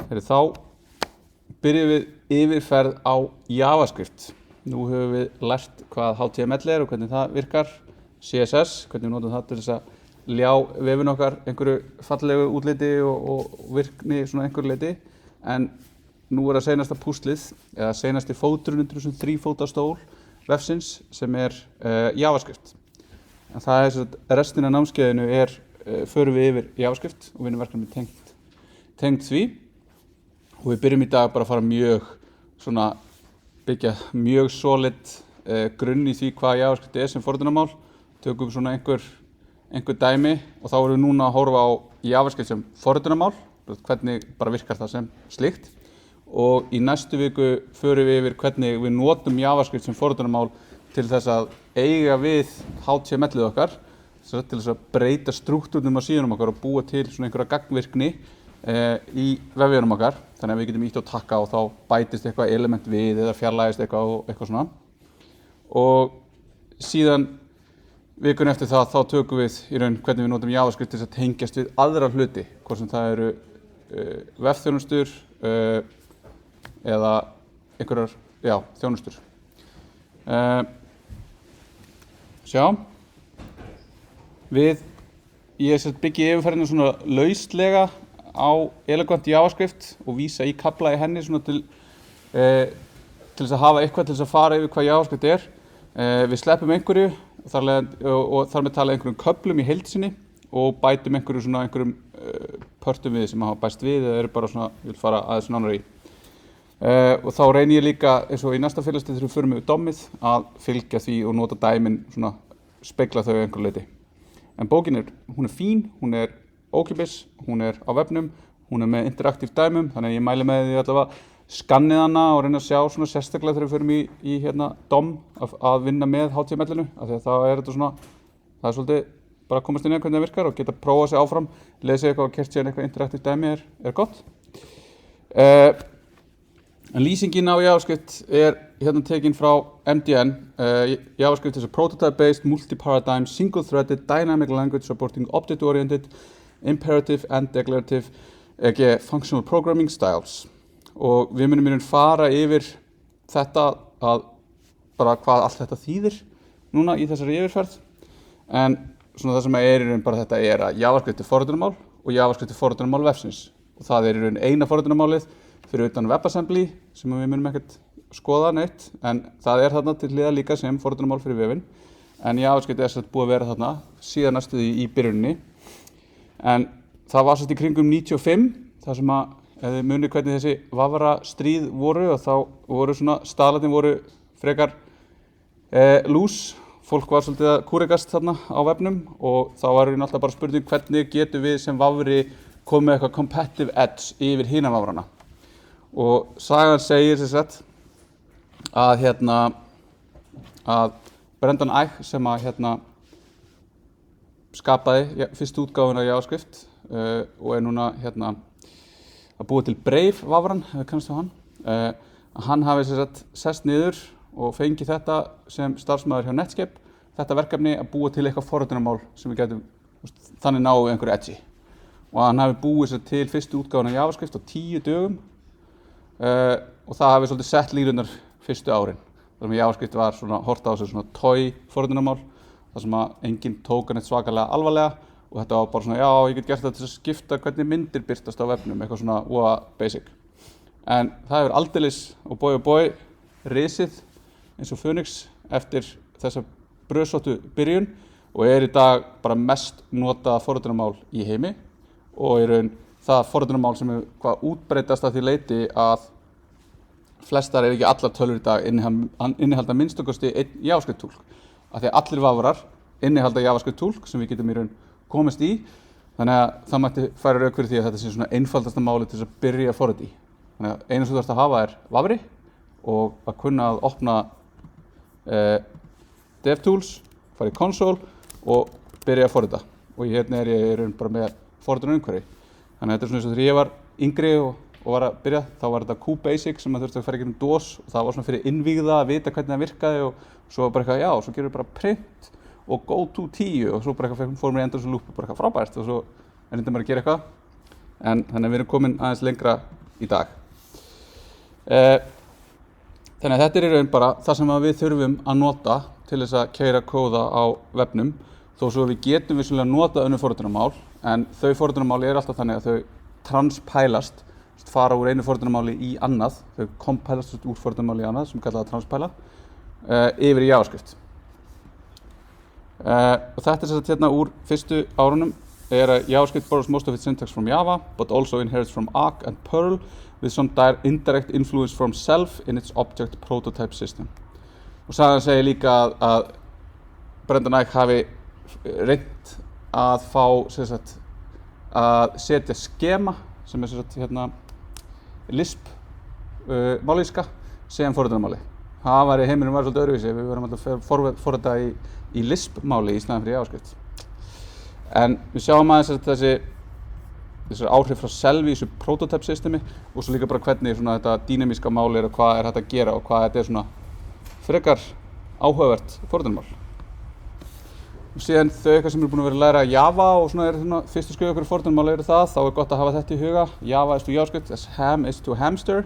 Þá byrjum við yfirferð á JavaScript. Nú höfum við lært hvað HTML og hvernig það virkar, CSS, hvernig við notum það til þess að ljá vefinn okkar einhverju fallegu útliti og virkni svona einhverju leiti. En nú það seinasta púslið, eða seinasti fóturinn undir þessum þrífótastól vefsins sem JavaScript. En það restin af námskeiðinu förum við yfir JavaScript og vinnuverkefni tengt því. Og við byrjum í dag bara að fara byggja mjög solid grunn í því hvað JavaScript sem fordunarmál. Tökum svona einhver dæmi og þá erum við núna að horfa á JavaScript sem fordunarmál, hvernig bara virkar það sem slíkt. Og í næstu viku förum við yfir hvernig við notum JavaScript sem fordunarmál til þess að eiga við HTML-ið okkar, til þess að breyta strúktúrnum á síðunum okkar og búa til svona einhverja gagnvirkni í vefjunum okkar, þannig að við getum ítt á takka og þá bætist eitthvað element við eða fjarlægist eitthvað og eitthvað svona. Og síðan vikun eftir það þá tökum við í raun hvernig við notum JavaScript til þess að tengjast við aðra hluti, hvort sem það eru vefþjónustur eða einhverjar þjónustur. Ég byggi yfirferðina svona lauslega á elegant JavaScript og vísa í kafla í henni svona til þess að hafa eitthvað til þess að fara yfir hvað JavaScript Við sleppum einhverju og þar með tala einhverjum köflum í heild sinni og bætum einhverjum pörtum við sem hafa bæst við eða eru bara svona, ég vil fara aðeins nánar í. Og þá reyni ég líka, eins og í næsta félagstið þegar við förum við dommið, að fylgja því og nota dæmin, svona spegla þau einhverju leyti. En bókin hún fín, hún ókeypis, hún á vefnum, hún með interaktív dæmum, þannig að ég mæli með því allavega skannið hana og reyna að sjá svona sérstaklega þegar við förum í DOM að vinna með HTML-inu, af því að það þetta svona, það svolítið bara að komast inn í hvernig það virkar og geta prófað sig áfram, lesa eitthvað og kert síðan eitthvað interaktív dæmi gott. En lýsingin á JavaScript tekin frá MDN. JavaScript is a prototype-based, multi-paradigm, single-threaded, dynamic language supporting object-oriented, imperative and declarative functional programming styles. Og við munum fara yfir þetta að bara hvað allt þetta þýðir núna í þessari yfirferð. En svona það sem í raun bara þetta að JavaScript forritunarmál og JavaScript forritunarmál vefsins. Og það í raun eina forritunarmálið fyrir utan WebAssembly sem við munum ekkert skoða neitt, en það þarna til hliðar líka sem forritunarmál fyrir vefinn. En JavaScript búið að vera þarna síðan næstu í byrjuninni. En það var í kringum 95, þar sem að ef þið munið hvernig þessi vafra stríð voru og þá voru staðlarnir voru frekar loose. Fólk var svolítið að kúrekast þarna á vefnum og þá var alltaf bara spurning hvernig getum við sem vafri komið eitthvað competitive edge yfir hina vafrana. Og sagan segir að Brendan Eich sem að skapaði fyrstu útgáfuna af JavaScript og núna að búa til Brave vafran, kannast þú hann, að hann hafi sest niður og fengið þetta sem starfsmaður hjá Netscape, þetta verkefni að búa til eitthvað forritunarmál sem við gætum þannig náðu við einhverju edgi. Og hann hafi búið til fyrstu útgáfuna af JavaScript á 10 dögum og það hafi svolítið sett línurnar fyrstu árin. Þannig að JavaScript var horft á þessu toy forritunarmál, þar sem að enginn tók hann eitt svakalega alvarlega og þetta var bara já, ég get gert þetta til að skipta hvernig myndir birtast á vefnum, eitthvað svona basic. En það hefur aldeilis og bói risið eins og Phoenix eftir þessa bröðsóttu byrjun og í dag bara mest notaða forritunarmál í heimi og í raun það forritunarmál sem hvað útbreiddast að því leyti að flestar ekki allar tölvur í dag innihalda minnstakosti einn JavaScript túlk. Af því að allir vafrar innihalda JavaScript túlk sem við getum í raun komist í, þannig að það mætti færa rök fyrir því að þetta sé svona einfaldasta máli til þess að byrja að forrita í. Þannig að einu sem þú ert að hafa vafri og að kunna að opna DevTools, fara í console og byrja að forrita. Og ég raun bara með forritunarumhverfi. Þannig að þetta svona eins og þegar ég var yngri og var að byrja, þá var þetta QBasic sem að þurfti að fara í gegnum DOS og það var svona fyrir innvígða að vita hvernig það virkaði og svo bara eitthvað, svo gerum við bara print og go to 10 og svo bara eitthvað fórum við í endalausum loop og bara eitthvað frábært og svo reyndum við að gera eitthvað. En þannig að við erum komin aðeins lengra í dag. Þannig að þetta í raun bara það sem við þurfum að nota til þess að keyra kóða á vefnum, þó svo við getum vissulega nota önnur forritunarmál, en þau forritunarmál alltaf þannig að þau transpælast, fara úr einu forritunarmáli í annað, þau kompælast úr forritunarmáli í annað, sem kallað transpæla, yfir í JavaScript. Og þetta sem sagt hérna úr fyrstu árunum að JavaScript borrows most of its syntax from Java, but also inherits from Arc and Perl, with some indirect influence from self in its object prototype system. Og sagan segir líka að Brendan Eich hafi reynt að fá að setja skema sem hérna Lisp mállýska sem forritunarmáli. Heiminum var svolítið öðruvísi, við verðum alltaf að forrita í Lisp máli í staðinn fyrir JavaScript. En við sjáum aðeins þessi áhrif frá self í þessu prototype systemi og svo líka bara hvernig þetta dýnamíska mál og hvað hægt að gera og hvað þetta frekar áhugavert forritunarmál. Og síðan þau eitthvað sem búin að vera að læra Java og fyrstu skrifa okkur forritunarmál það, þá gott að hafa þetta í huga. Java is to JavaScript as ham is to hamster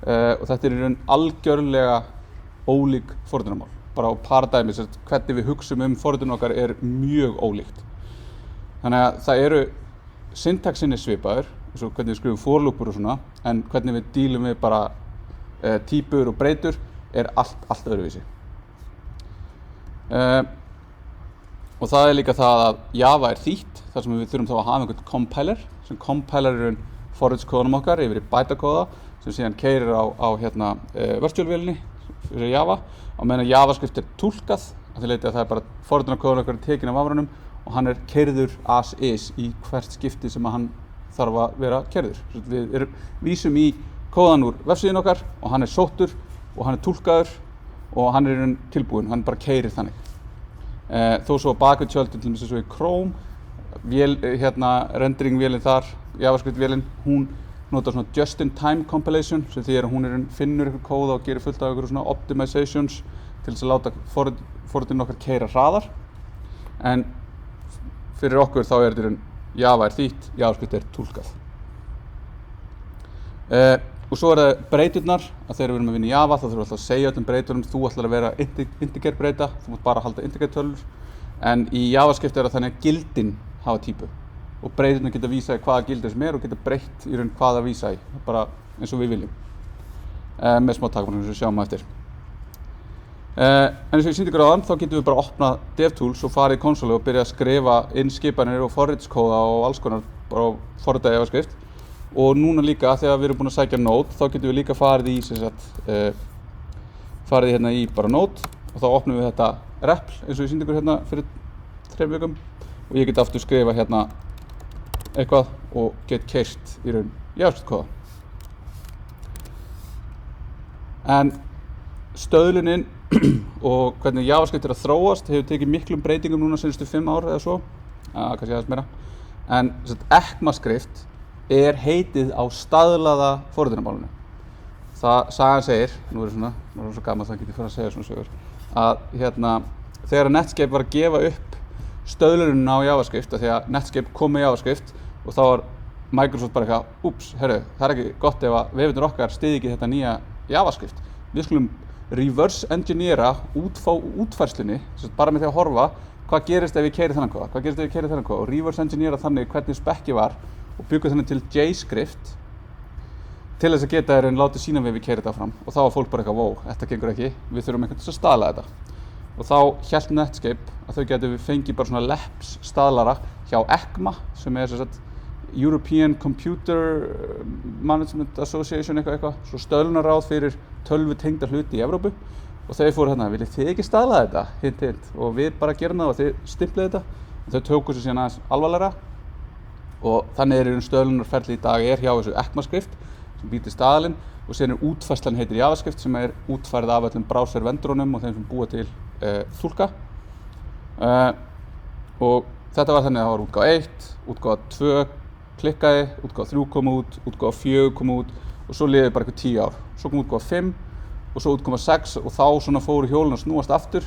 og þetta í raun algjörlega ólík forritunarmál. Bara á paradæmi, hvernig við hugsum forritun okkar mjög ólíkt. Þannig að það syntaxin svipaður, eins og hvernig við skrifum for loopur og en hvernig við dílum við bara típur og breytur allt öðruvísi. Og það líka það að Java þýtt, þar sem við þurfum þá að hafa einhvern compiler, sem compiler forritskóðunum okkar yfir í bytekóða, sem síðan keyrir á virtual-vélinni fyrir Java, á meðan JavaScript túlkað, að því leyti að það bara forritunarkóðun okkar tekinn af afrunum og hann keyrður as is í hvert skipti sem hann þarf að vera keyrður. Við vísum í kóðan úr vefsíðun okkar og hann sóttur og hann túlkaður og hann tilbúinn, hann bara keyrir þannig. Þó svo bakvið tjöldin, til dæmis eins og í Chrome, rendering-vélin þar, JavaScript-vélin, hún notar just-in-time compilation, sem því að hún finnur eitthvað kóða og gerir fullt af eitthvað optimizations til þess að láta forritun okkar keyra hraðar. En fyrir okkur þá þetta Java þýtt, JavaScript túlkað. Og svo það breyturnar, að þegar við erum að vinna í Java þá þurfum við alltaf að segja öllum breytunum, þú ætlar að vera integer breyta, þú mátt bara halda integer tölur, en í JavaScript það þannig að gildin hafa típu og breyturnar geta vísa í hvaða gildir sem og geta breytt í raun hvað að vísa í, bara eins og við viljum, með smá takmarkanir sem við sjáum eftir. En eins og ég sýndi ykkur áðan, þá getum við bara opnað DevTools og farið í konsólu og byrja að skrifa inn skipanir og forritskóða og alls konar bara á forrita JavaScript. Og núna líka, þegar við erum búin að sækja Node, þá getum við líka farið hérna í bara Node og þá opnum við þetta REPL, eins og ég sýndi ykkur hérna fyrir 3 vikum og ég get aftur skrifa hérna eitthvað og get keyrt í raun JavaScript-kóða. En stöðlunin og hvernig JavaScript að þróast hefur tekið miklum breytingum núna síðustu 5 ár eða svo, kannski aðeins meira. En ECMAScript heitið á staðlaða forritunarmálinu. Sagan segir, nú er svo gaman að það geti fyrir að segja svona sögur, að þegar Netscape var að gefa upp stöðlunin á JavaScript, því að Netscape kom með JavaScript og þá var Microsoft bara eitthvað, úps, það ekki gott ef að vefirnir okkar styðji ekki þetta nýja JavaScript. Við skulum reverse engineera útfærslunni, bara með því að horfa hvað gerist ef ég keyri þennan kóða, og reverse engineera þannig hvernig spekki var og byggja þannig til JScript til þess að geta látið sína við keyri þetta fram og þá var fólk bara eitthvað, wow, þetta gengur ekki, við þurfum einhvern til að staðla þetta. Og þá hélt Netscape að þau getur fengið bara svona LEPS staðlara hjá ECMA sem European Computer Management Association eitthvað, svo stöðlunarráð fyrir tölvutengda hluti í Evrópu og þau fóru viljið þið ekki staðla þetta, hint, og við bara gerum það og þið stimplið þetta og þau tóku sér síðan aðeins alvarlegra og þannig stöðlunarferli í dag hjá þessu ECMAScript sem býr til staðalinn og síðan útfærslan heitir JavaScript sem útfærið af öllum browser-vendrunum og þeim sem búa til túlka og þetta var þannig að það var útgáfa 1, útgáfa 2 klikkaði, útgáfa 3 kom út, útgáfa 4 kom út og svo liði bara 10 ár. Svo kom útgáfa 5 og svo útgáfa 6 og þá fóru hjólin að snúast aftur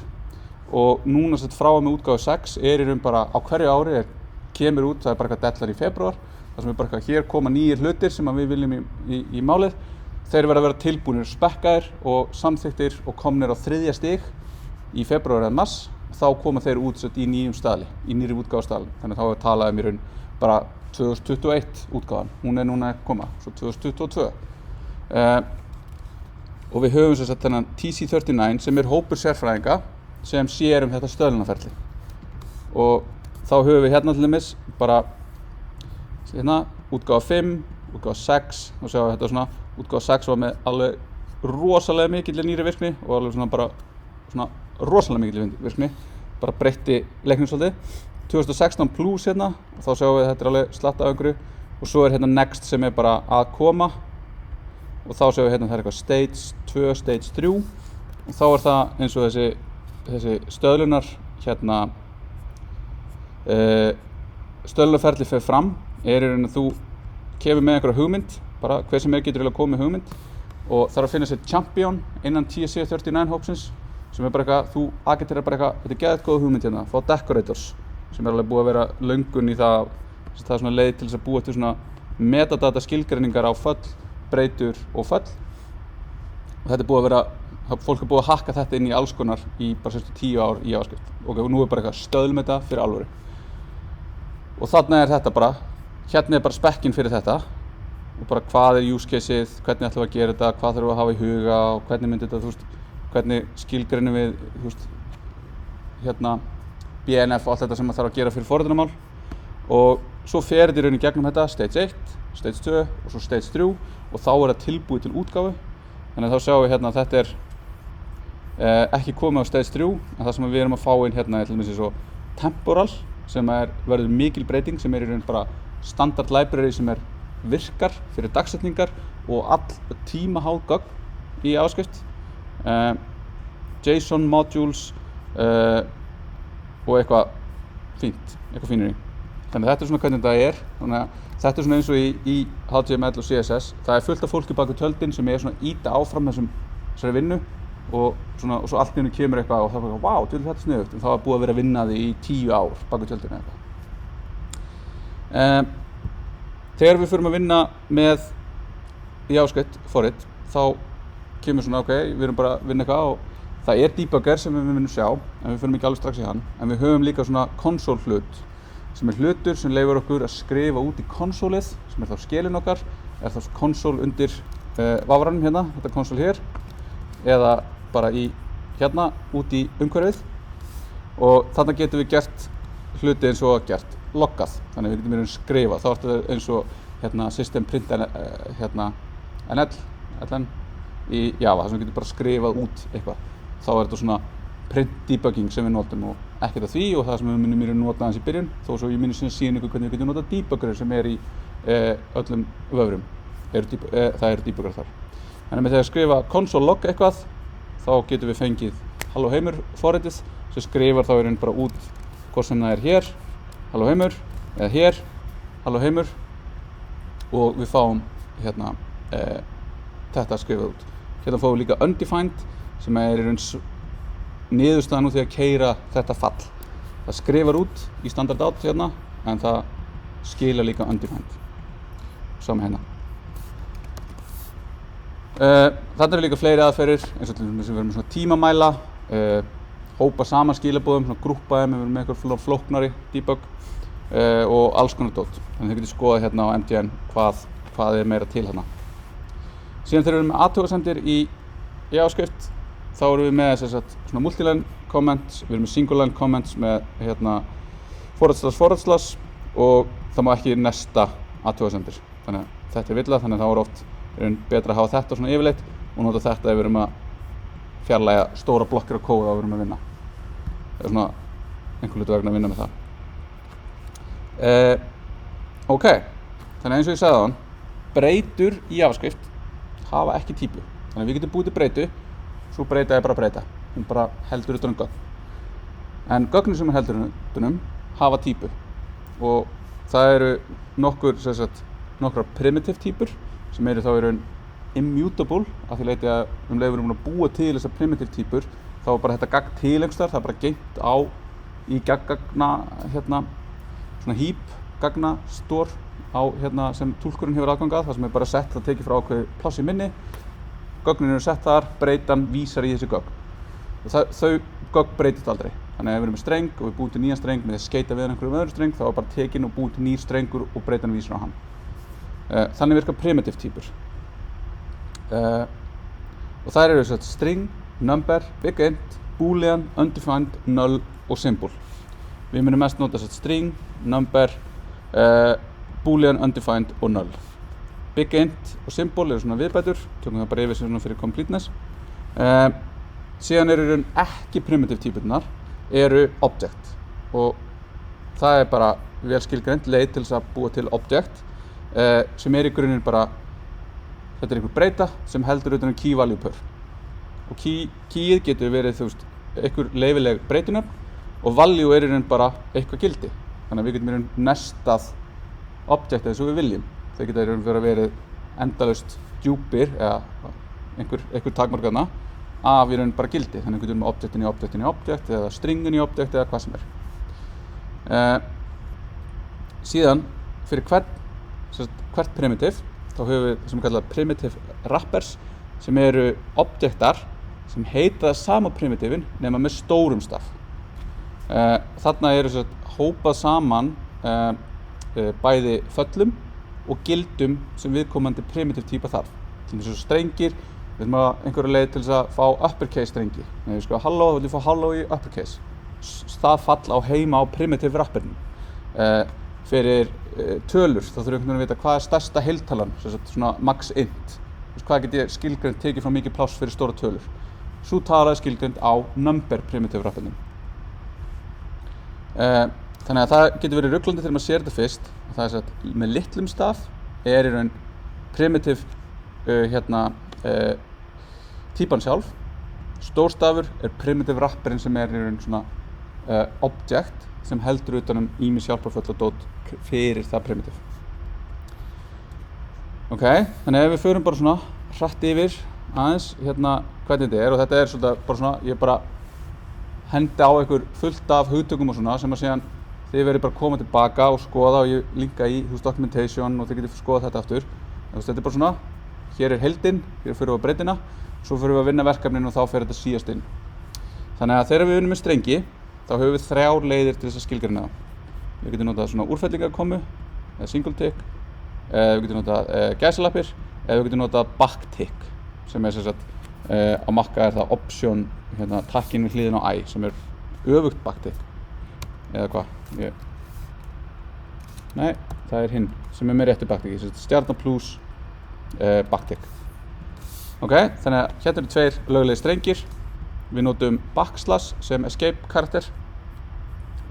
og núna frá með útgáfa 6 í raun bara á hverju ári kemur út, það bara eitthvað deadline í febrúar það sem bara hér koma nýjir hlutir sem við viljum í málið. Þeir verða að vera tilbúnir, spekkaðir og samþykktir og komnir á 3. stig í febrúar eða mars. Þá koma þeir út í nýjum staðli, í nýri útgáfastaðli. Þannig þá talaði mér bara 2021 útgáfan. Hún núna að koma, svo 2022. Og við höfum þennan TC39 sem hópur sérfræðinga sem sér þetta stöðlunarferli. Og þá höfum við hérna til dæmis bara útgáfa 5, útgáfa 6 og sjá þetta svona, útgáfa 6 var með alveg rosalega mikill nýri virkni og alveg bara rosalega mikill virkni, bara breytti leiknum svolítið. 2016 plus hérna, og þá sjáum við þetta alveg slatt af einhverju og svo hérna next sem bara að koma og þá sjáum við hérna það eitthvað stage 2, stage 3 og þá það eins og þessi stöðlunar hérna stöðlunarferli fer fram í rauninni að þú kemur með einhverja hugmynd, bara hver sem getur komið með hugmynd og þarf að finna sér champion innan TC39 hópsins sem bara eitthvað, þú agiterar bara eitthvað, þetta geðið góð hugmynd hérna, fá decorators sem alveg búið að vera löngun í það er svona leið til þess að búa til svona metadata skilgreiningar á föll, breytur og föll og þetta búið að vera, fólk búið að hakka þetta inn í alls konar í bara 10 ár í JavaScript og nú bara eitthvað stöðlum þetta fyrir alvöru og þarna þetta bara, hérna bara spekkinn fyrir þetta og bara hvað use caseið, hvernig ætlum við að gera þetta, hvað þurfum við að hafa í huga og hvernig myndi þetta, hvernig skilgreinum við, hérna BNF og allt þetta sem maður þarf að gera fyrir forritunarmál og svo fer þetta í rauninni gegnum þetta stage 1, stage 2 og svo stage 3 og þá það tilbúið til útgáfu þannig að þá sjáum við hérna að þetta ekki komið á stage 3 en það sem við erum að fá inn hérna til dæmis svo temporal sem verður mikil breyting sem í rauninni bara standard library sem virkar fyrir dagsetningar og all tímaháð gögn í JavaScript JSON modules og eitthvað fínt, eitthvað fínir í. Þannig að þetta svona hvernig þetta þannig að þetta svona eins og í HTML og CSS. Það fullt af fólki bak við tjöldin sem svona íta áfram þessari vinnu og svo allt í hennu kemur eitthvað og það er wow, þetta er sniðugt, en það búið að vera að vinna því í 10 ár bak við tjöldin eitthvað. Þegar við förum að vinna með JavaScript forrit, þá kemur svona við erum bara að vinna eitthvað og það debugger sem við munum sjá, en við förum ekki alveg strax í hann, en við höfum líka svona console hlut, sem hlutur sem leyfir okkur að skrifa út í konsolið, sem þá skilin okkar, þá konsól undir vafranum hérna, þetta konsól hér, eða bara hérna út í umhverfið og þarna getum við gert hluti eins og gert loggað, þannig við getum verið að skrifa, þá þetta eins og hérna system print NL í Java, þar sem við getum bara skrifað út eitthvað. Þá þetta svona print debugging sem við notum og ekkert af því og það sem við munum nota aðeins í byrjun þó svo ég muni síðan ykkur hvernig við getum notað debugger sem í öllum vöfrum. Það debugger þar. Þannig með þegar að skrifa console log eitthvað þá getum við fengið hello heimur forritið sem skrifar þá bara út hvort sem það hér hello heimur eða hér hello heimur og við fáum hérna þetta skrifað út. Hérna fáum við líka undefined sem í raun niðurstaðan úr því að keyra þetta fall. Það skrifar út í standard out hérna en það skila líka undefined. Sama hérna. Þarna líka fleiri aðferðir eins og til dæmis við erum með svona tímamæla, hópa saman skilaboðum, svona grúppa þeim, við erum með eitthvað flóknari debug og alls konar dót. Þannig þið getur skoðað hérna á MDN hvað meira til hérna. Síðan þegar við erum með athugasemdir í JavaScript þá erum við með svona multiline comments, við erum með single line comments með hérna // og það má ekki nesta athugasemdir. Þannig að þetta villað, þannig að það oft betra að hafa þetta svona yfirleitt og nota þetta ef við erum að fjarlægja stóra blokkir af kóð að við erum að vinna. Eða svona einhver hluti vegna að vinna með það. Ok, þannig að eins og ég sagði áðan, breytur í JavaScript hafa ekki típu. Þannig að við getum búið til breytu, svo breyta bara breyta. Hún bara heldur utan gögn. En gögnin sem heldur utanum hafa típu. Og það eru nokkrar primitive típur sem þá immutable af því leyti að leið við erum búin að búa til þessar primitive típur þá bara þetta gagn til einhversstaðar, það bara geymt á í gagna hérna svona heap gagnastór á sem túlkurinn hefur aðgangað, það sem bara sett, það tekið frá ákveðið pláss í minni, gögnin eru sett þar, breytan vísar í þessi gögn. Og þau gögn breytist aldrei. Þannig að ef við erum með streng og við búum til nýjan streng með að skeita við einhverjum öðrum streng, þá er bara tekin og búin til nýr strengur og breytan vísar á hann. Þannig virkar primitive týpur. Og þær eru svo string, number, big int, boolean, undefined, null og symbol. Við munum mest nota string, number, boolean, undefined og null. Big int og symbol eru svona viðbætur, tökum það bara yfir svona fyrir completeness. Síðan eru ekki primitive týpurnar, eru object. Og það er bara vel skilgreint leið til þess að búa til object, sem í grunninn bara, þetta einhver breyta sem heldur utan key value per. Og keyið getur verið, einhver leyfileg breytunöfn og value er í raun bara eitthvað gildi. Þannig að við getum í raun nestað object eins og við viljum. Þau geta í raun verið endalaust djúpir eða einhver takmarkaðna af í raun bara gildi. Þannig að við getum með objectin í objectin í object eða stringin í object eða hvað sem er. Síðan fyrir hvert primitive þá höfum við það sem við kallað primitive wrappers sem eru objektar sem heita það sama primitivin nema með stórum staf. Þarna eru hópað saman bæði föllum og gildum sem viðkomandi primitive týpa þarf. Til þess að strengir, við viljum að einhverja leið til þess að fá uppercase strengi. Nei, við sko hello, við viljum fá hello í uppercase. Það fall á heima á primitive wrapperinn. Fyrir tölur, þá þurfum við einhvern veginn að vita hvað er stærsta heiltalan, svona max int. Hvað get ég skilgreint tekið frá mikið pláss fyrir stóra tölur. Sú tala er skilgreint á number primitive wrapperinn. Þannig að það getur verið ruglandi þegar maður sér þetta fyrst. Það er að með litlum staf er í raun primitive týpan sjálf. Stór stafur er primitive wrapperinn sem er í raun svona object sem heldur utan ýmis hjálparföll og dót fyrir það primitive. Ok, þannig að ef við förum bara svona hratt yfir aðeins hvernig þetta er og þetta er svolítið bara svona, ég bara hendi á einhver fullt af hugtökum og svona sem að síðan þið verið bara að koma tilbaka og skoða og ég linka í documentation og þið getið skoða þetta aftur. Þetta er bara svona, hér er heildin, hér fyrir við að breytina, svo fyrir við að vinna verkefnin og þá fer þetta síðast inn. Þannig að þegar við vinnum með strengi, þá höfum við 3 leiðir til þess að skilgreina það. Við getum notað svona úrfellingarkommu, eða single tick, við getum notað gæsalappir, eða við getum notað backtick, sem er sem sagt, á Makka er það option, takkin við hliðin á I, sem er öfugt backtick. Eða hvað? Nei, það er hinn, sem er með réttu backtick, stjarna plus backtick. Ok, þannig að hérna eru 2 löglegir strengir. Við notum backslash sem escape karakter.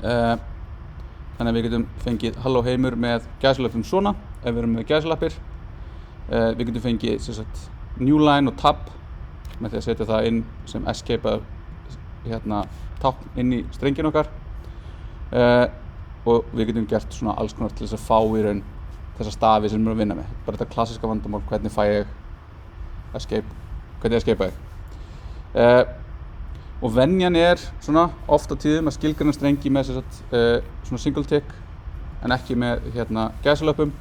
Þannig að við getum fengið hello heimur með gæsalöppum svona, ef við erum með gæsalappir. Við getum fengið sem sagt, new line og tab með því að setja það inn sem escape tákn inn í strengin okkar. Og við getum gert svona alls konar til þess að fá í raun þessa stafi sem við erum að vinna með. Bara þetta klassiska vandamál, hvernig fæ ég escape, hvernig escape ég. Og venjan er svona oft á tíðum að skilgreina strengi með svona single tick en ekki með gæsalöppum,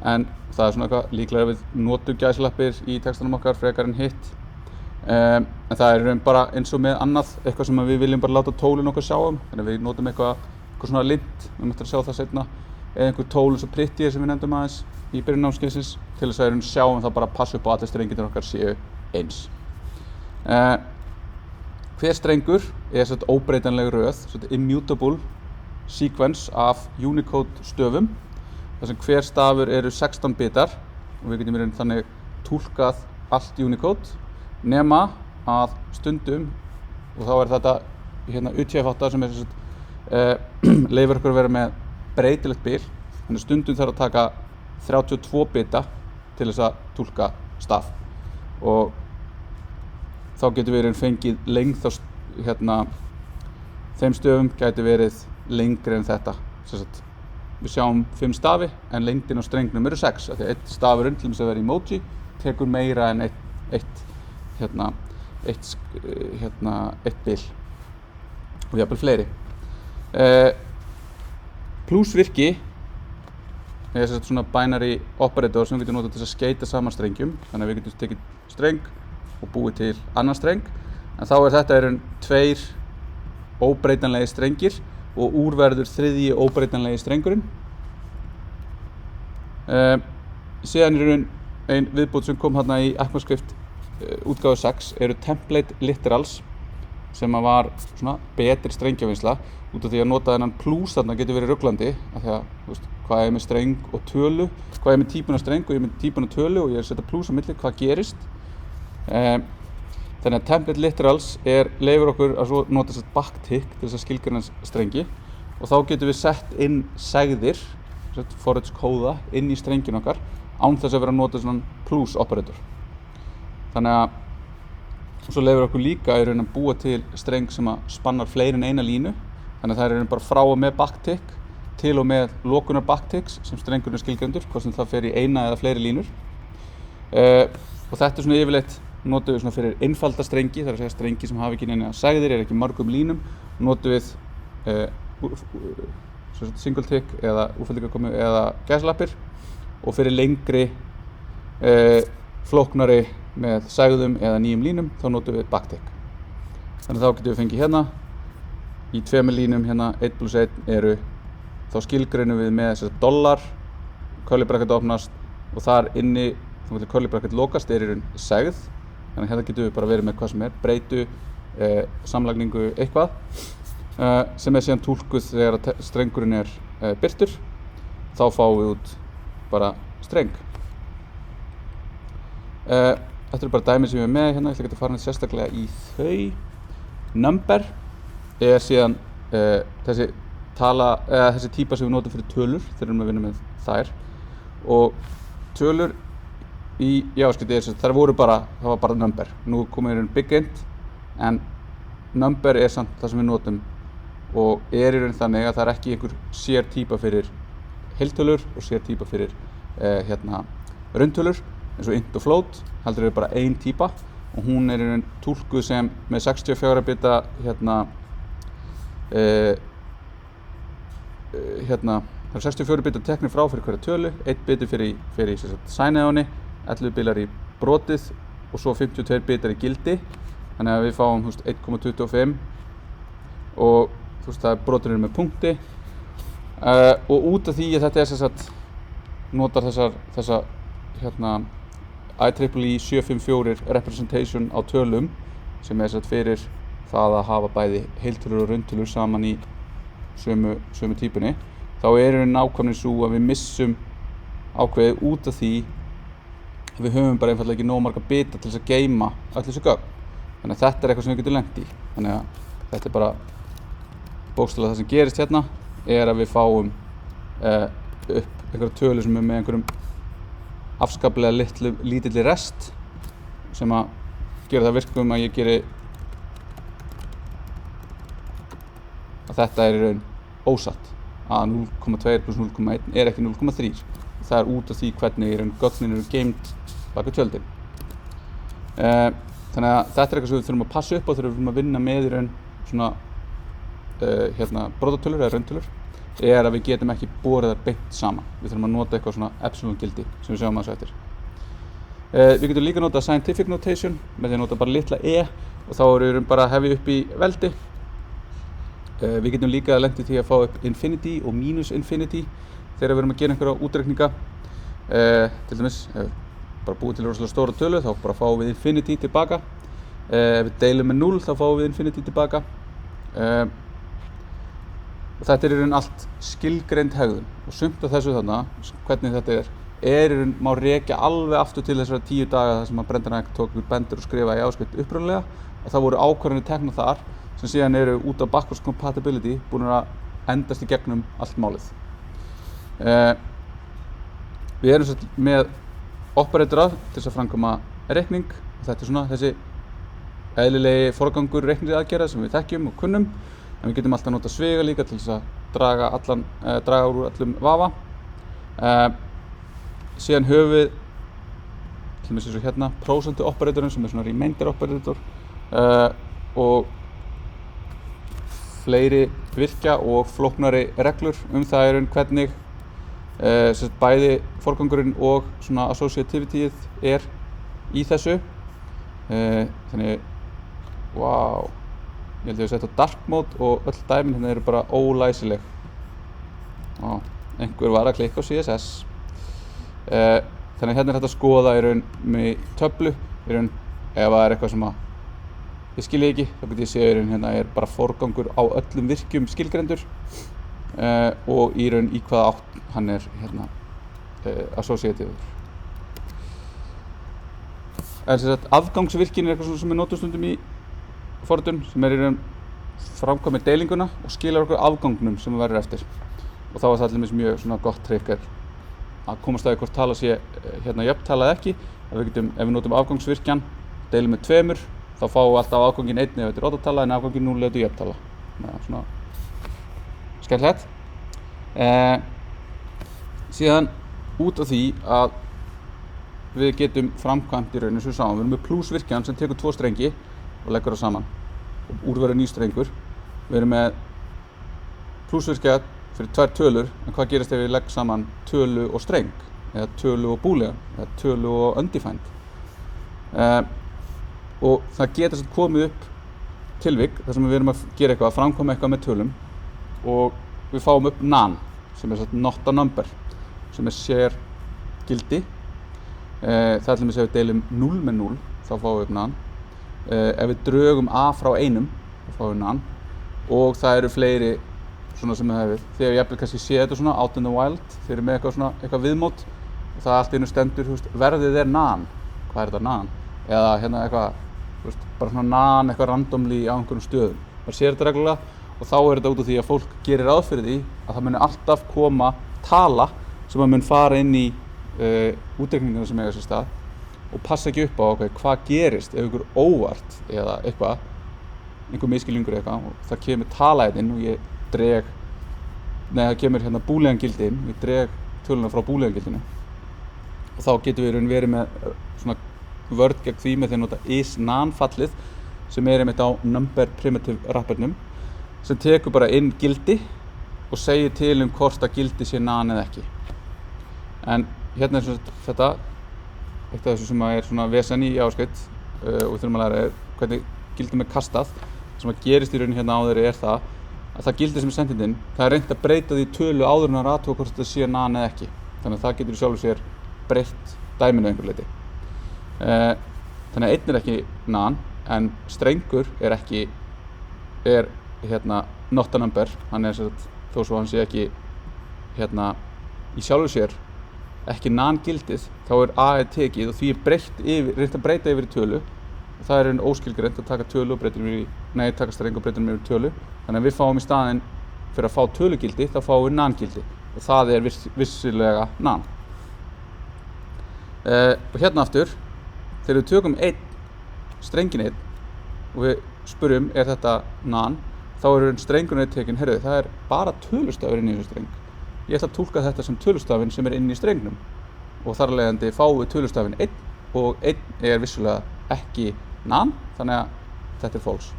en það er svona eitthvað líklega við notum gæsalappir í textanum okkar frekar en hitt. En það er raun bara eins og með annað, eitthvað sem við viljum bara láta tólin okkar sjá þannig að við notum eitthvað svona lint, við möttum að sjá það seinna, eða einhver tól eins og Prettier sem við nefndum aðeins í byrjun námskeiðsins til þess að sjáum það bara passa upp á allir strengirnir okkar séu eins. Hver strengur er óbreytanleg röð, immutable sequence af Unicode stöfum, þar sem hver stafur eru 16 bitar og við getum í raun þannig túlkað allt Unicode nema að stundum, og þá er þetta UTF-8 sem leyfir okkur að vera með breytilegt bil, þannig stundum þarf að taka 32 bita til þess að túlka staf og þá getur við fengið lengd á þeim stöfum gæti verið lengri en þetta. Við sjáum 5 stafi en lengdin á strengnum eru 6 af því að einn stafurinn, til dæmis að vera emoji, tekur meira en eitt bil og jafnvel fleiri. Plusvirki er sem sagt svona binary operator sem við getum notað til að skeita saman strengjum. Þannig að við getum tekið streng og búið til annan streng. En þá þetta tveir óbreytanlegir strengir og úrverður þriðji óbreytanlegi strengurinn. Síðan ein viðbót sem kom hérna í ECMAScript útgáfu 6 template literals sem var svona betri strengjavinnsla út af því að nota þennan plus þarna getur verið ruglandi af því að, hvað með streng og tölu, hvað með típuna streng og með típuna tölu og ég að setja plus á milli, hvað gerist. Þannig að template literals leyfir okkur að svo nota þess backtick til þess að skilgreina strengi og þá getum við sett inn segðir, forage kóða inn í strengin okkar án þess að vera að nota svona plus operator. Þannig að svo leyfir okkur líka í raun að búa til streng sem að spannar fleiri en eina línu. Þannig að það raun bara frá og með backtick til og með lokunar backticks sem strengurinn skilgreindur, hvort sem það fer í eina eða fleiri línur. Og þetta svona yfirleitt notum við svona fyrir einfalda strengi, það að segja strengi sem hafa ekki neina segðir, ekki mörgum línum, notum við single tick eða útfellingakomu eða gæslappir og fyrir lengri flóknari með segðum eða nýjum línum þá notum við backtick. Þannig að þá getum við fengið hérna í tveimur línum hérna 1 + 1 þá skilgreinum við með þess að dollar, curly bracket opnast og þar inni þá getur curly bracket lokast í raun segð. Þannig að hérna getum við bara verið með hvað sem breytu, samlagningu eitthvað sem síðan túlkuð þegar strengurinn birtur. Þá fáum við út bara streng. Þetta bara dæmi sem ég með hérna, ég ætla ekki að fara sérstaklega í þau. Number síðan þessi típa sem við notum fyrir tölur þegar við erum að vinna með þær. Og tölur í JavaScript það var bara number. Nú komum við big int en number samt það sem við notum og í raun þannig að það ekki einhver sér típa fyrir heiltölur og sér típa fyrir rauntölur eins og int og float, heldur bara ein típa og hún í raun túlkuð sem með 64 bita það 64 bita teknir frá fyrir hverja tölu, 1 biti fyrir signið á henni, 11 bitar í brotið og svo 52 bitar í gildi. Þannig að við fáum 1,25 og það broturinn með punkti og út af því að þetta notar þessa IEEE 754 representation á tölum sem fyrir það að hafa bæði heiltölur og rauntölur saman í sömu típunni, þá nákvæmlega svo að við missum ákveðið út af því að við höfum bara einfaldlega ekki nóg marga bita til þess að geyma öll þessi gögn. Þannig að þetta eitthvað sem við getum lent í. Þannig að þetta bara bókstaflega það sem gerist hérna að við fáum upp einhverja tölu sem með einhverjum afskaplega lítilli rest sem að gera það virkum að ég geri að þetta í raun ósatt að 0,2 + 0,1 ekki 0,3. Það út af því hvernig í raun gögnin geymd bak við tjöldin. Þannig að þetta eitthvað sem við þurfum að passa upp á þegar við þurfum að vinna með í raun svona brotatölur eða rauntölur að við getum ekki borið þær beint saman. Við þurfum að nota eitthvað svona epsilon gildi sem við sjáum aðeins eftir. Við getum líka notað scientific notation með því að nota bara litla og þá erum við bara hefja upp í veldi. Við getum líka lent í því að fá upp infinity og minus infinity þegar við erum að gera einhverja útreikninga. Til dæmis, bara búið til rosalega stóra tölu þá bara fáum við infinity tilbaka. Ef við deilum með 0 þá fáum við infinity tilbaka. Og þetta í raun allt skilgreind hegðun og sumt af þessu þarna, hvernig þetta í raun má rekja alveg aftur til þessara 10 daga þar sem að Brendan Eich tók við bendur og skrifaði JavaScript upprunalega og það voru ákvarðanir teknar þar sem síðan eru út af backwards compatibility búin að endast í gegnum allt málið. Við erum með operatora til þess að framkvæma reikning og þetta svona þessi eðlilegi forgangur reikningsaðgerða sem við þekkjum og kunnum en við getum alltaf nota sviga líka til þess að draga úr allum vafa. Síðan höfum við til dæmis eins og hérna prosentu operatorinn sem svona remainder operator og fleiri virkja og flóknari reglur það hvernig Bæði forgangurinn og svona associativityið í þessu. Þannig, wow, ég held ég að setja á dark mode og öll dæmin hérna eru bara ólæsileg. Einhver var að klikka á CSS. Þannig hérna hægt að skoða í raun með töflu, í raun ef það eitthvað sem ég skilji ekki, þá get ég séð í raun hérna bara forgangur á öllum virkjum skilgreindur og í raun í hvaða átt hann hérna associatíður. En sem sagt, afgangsvirkin eitthvað sem við notum stundum í forritun sem í raun framkvæmir deilinguna og skilar okkur afgangnum sem verður eftir. Og þá það allir mjög svona gott trikk að komast að hvort tala sé hérna jöfntala eða ekki. Ef við notum afgangsvirkjan, deilum með 2, þá fáum við alltaf afganginn 1 ef þetta er oddatala en afganginn 0 ef þetta er jöfntala. Svona skemmtilegt. Síðan út af því að við getum framkvæmt í raun eins og við sáum. Við erum með plusvirkjan sem tekur 2 strengi og leggur það saman og úr verður ný strengur. Við erum með plusvirkja fyrir 2 tölur, en hvað gerist ef ég legg saman tölu og streng eða tölu og boolean eða tölu og undefined. Og það getur sem komið upp tilvik þar sem við erum að gera eitthvað, að framkvæma eitthvað með tölum og við fáum upp nan sem not a number sem share gildi. Það ef við deilum 0 með 0 þá fáum við upp nan. Ef við drögum a frá 1 þá fáum við nan og það eru fleiri svona sem við hefum. Þegar ég jafnvel kannski sé þetta svona out in the wild, þeir eru með eitthvað viðmót og það allt einu stendur, verðið nan. Hvað þetta nan? Eða hérna eitthvað, bara svona nan eitthvað randomly á einhverjum stöðum. Maður sér þetta reglulega og þá þetta út af því að fólk gerir ráð fyrir því að það muni alltaf koma tala sem að mun fara inn í útreikninguna sem eiga sér stað og passa ekki upp á hvað gerist ef einhver óvart eða eitthvað, einhver misskilningur eitthvað og það kemur tala inn og ég dreg, það kemur hérna boolean gildi inn, ég dreg töluna frá boolean gildinu og þá getum við verið með svona vörd gegn því með því að nota is nan fallið sem einmitt á number primitive wrappernum sem tekur bara inn gildi og segir til hvort að gildi sé nan eða ekki. En hérna svona þetta, eitt af þessu sem svona vesen í JavaScript og við þurfum að læra hvernig gildum kastað. Það sem að gerist í rauninni hérna áður það að það gildi sem sendið inn, það reynt að breyta því tölu áður en að athuga hvort þetta sé nan eða ekki. Þannig að það getur sjálfur sér breytt dæminu einhver leyti. Þannig að 1 ekki nan, en strengur ekki hérna not a number, hann þó svo hann sé ekki hérna í sjálfur sér ekki nan gildið, þá a tekið og því reynt að breyta yfir í tölu og það einn óskilgreint að taka tölu og taka streng og breyta yfir í tölu. Þannig að við fáum í staðinn fyrir að fá tölugildi, þá fáum við nan gildi og það vissilega nan. Og hérna aftur, þegar við tökum strengin 1 og við spurjum þetta nan, þá strengurinn tekin, það bara tölustafur inn í þessu streng. Ég ætla að túlka þetta sem tölustafinn sem inn í strengnum og þar af leiðandi fáum við tölustafinn 1 og 1 vissulega ekki nan, þannig að þetta false.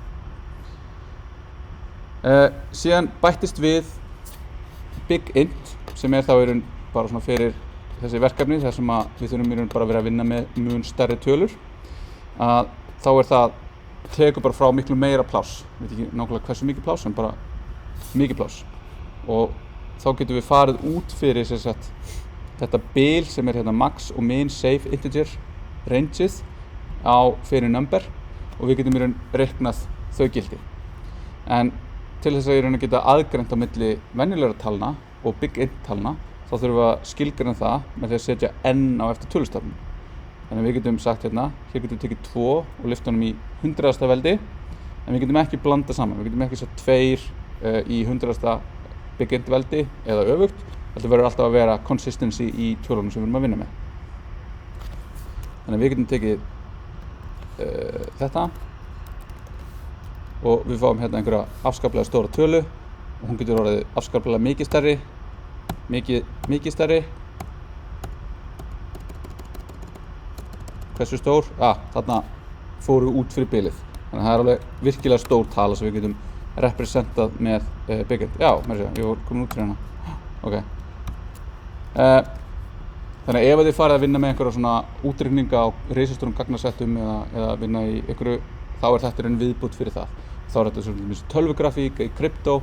Síðan bættist við big int sem þá bara svona fyrir þessi verkefni þar sem við þurfum bara að vera að vinna með mun stærri tölur. Þá það tekur bara frá miklu meira pláss, ég veit ekki nákvæmlega hversu mikið pláss, en bara mikið pláss. Og þá getum við farið út fyrir þetta bil sem hérna max og min safe integer rangeið fyrir number og við getum reiknað þau gildi. En til þess að geta aðgreint á milli venjulegra talna og big int talna þá þurfum við að skilgreina það með því að setja n á eftir tölustafnum. Þannig að við getum sagt hérna, hér getum við tekið 2 og lyft honum í 100. veldi en við getum ekki blanda saman, við getum ekki sett 2 í 100. big int veldi eða öfugt. Þetta verður alltaf að vera consistency í tölunum sem við erum að vinna með. Þannig að við getum tekið þetta og við fáum hérna einhverja afskaplega stóra tölu og hún getur orðið afskaplega mikið stærri, mikið stærri. Hversu stór? Þarna fórum við út fyrir bilið. Þannig að það alveg virkilega stór tala sem við getum representað með big int. Já, ég var komin út fyrir hérna. Ok. Þannig að ef þið farið að vinna með einhverja svona útreikninga á risastórum gagnasettum eða vinna í einhverju, þá þetta raun viðbútt fyrir það. Þá þetta svona tölvugrafík í kryptó,